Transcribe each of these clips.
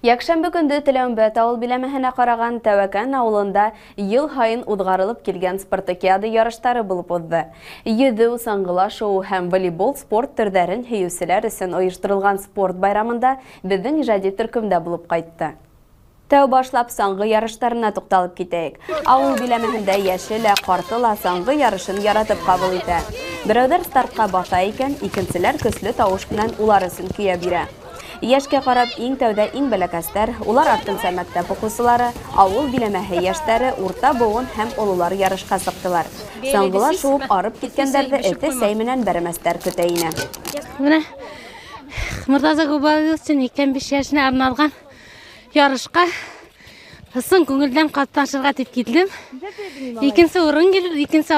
Якшәмбе көнде Теләүмбәт авыл биләмәһенә караган Тәвәкән авылында ел һайын удгарылып килгән спартакиада ярыштары булып узды. Йөзү, саңгыла шоу һәм волейбол спорт төрләрен һөючеләр өчен оештырылган спорт байрамында безнең иҗади төркемдә булып кайтты. Тәү башлап саңгы ярыштарына тукталып китәйек. Авыл биләмәһендә яшелә, картыла саңгы ярышын яратып кабул итә. Берәүләр стартка баса икән, икенчеләр көчле тавыш белән улар өчен көя бирә. Яшкә карап иң тәүдә иң бәләкәстәр, улар артынча мәктәп укучылары, авыл биләмәһе яшьтәре, урта буын һәм олылар ярышка сыктылар. Саңгыла шуып арып киткәндәрне эте сәй менән бәрәмәстәр көтә ине. Менә Муртаза Губаев өчен 25 яшенә арналган ярышка сын күңелдән катнашырга дип килдем. Икенче урын килдем.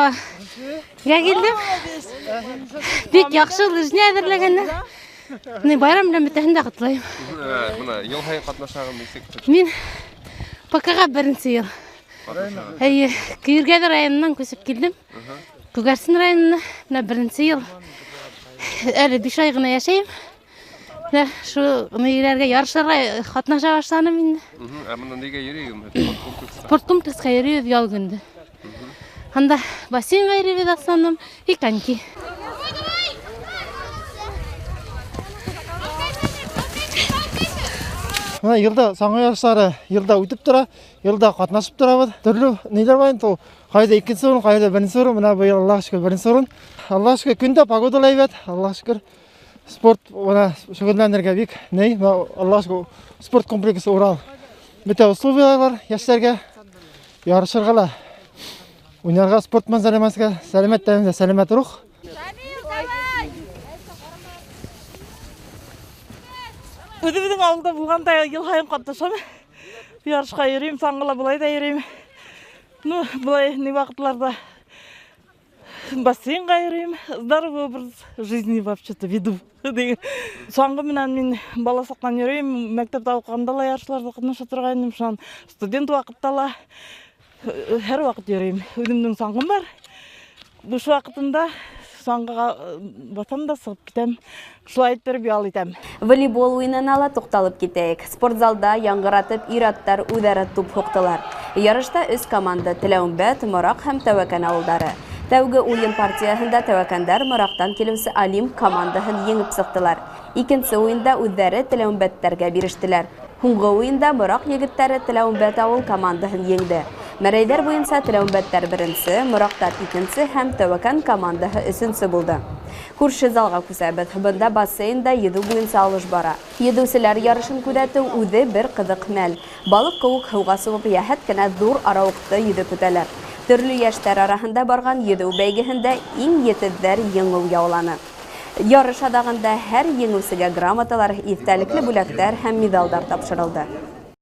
Бик яхшы лыжня әзерләгәннәр. Байрам белән бетәһен дә котлыйм. Ел һайын катнашаган нисек? Мин Пакага беренче ел. Кыйыргәдер районыннан күсеп килдем. Күгәрсен районына менә беренче ел. Әле 5 ай гына яшәйм. Менә шу нигеләргә ярышларга катнаша башладым инде. Монда нигә йөрим? Спорт комплекска йөрибез ял көндә. Анда бассейнга йөрибез асаным, и коньки. Елда саңгы ярышлары елда үтеп тора, елда катнашып торабыз. Төрле ниләр бар инде. Кайда икенче урын, кайда беренче урын. Менә быел Аллаһка шөкер беренче урын. Аллаһка шөкер көндә погода лайбат. Аллаһка шөкер спорт wana шөгыльләнергә бик ней. Аллаһка шөкер спорт комплексы Урал. Бөтә условиялар яшьләргә ярышырга ла. Уйнарга спорт мәнзәремәскә сәламәт тәмдә сәламәт рух. Үзебезнең авылда булганда ел һайын катнашам. Ярышка йөрим, саңгыла булай да йөрим. Булай ни вакытларда бассейнга йөрим. Здоровый образ жизни вообще-то веду. Саңгы менән мин бала сактан йөрим, мәктәптә укыганда ла ярышларда катнаша торган идем. Студент вакытта ла һәр вакыт йөрим. Үземнең саңгым бар. Буш вакытында саңгыга батам да сыгып китәм. Шулай итеп ял итәм. Волейбол уйнына ла тукталып китәйек. Спортзалда яңгыратып ир-аттар үзара туп хуктылар. Ярышта 3 команда Теләүмбәт, Морак һәм Тәвәкән авылдары. Тәүге уен партияһында Тәвәкәндәр Морактан килүче Алим командаһын еңеп сыктылар. Икенче уенда үзләре Теләүмбәттәргә бирештеләр. Һуңгы уенда Морак егетләре Теләүмбәт авыл командаһын еңде. Мәрәйдәр буенча Теләүмбәттәр беренче, Морактар икенче һәм Тәвәкән командаһы өченче булды. Күрше залга күсәбез. Бында бассейнда йөзү буенча алыш бара. Йөзүчеләр ярышын күзәтү үзе бер кызык мәл. Балык кауык һауга сугып яһәт кенә зур арауыкты йөзеп үтәләр. Төрле яшьтәр арасында барган йөзү бәйгеһендә иң етеҙҙәр еңеү яуланы. Ярыш адағында һәр еңеүсегә грамоталар, иҫтәлекле бүләктәр һәм медалдар тапшырылды.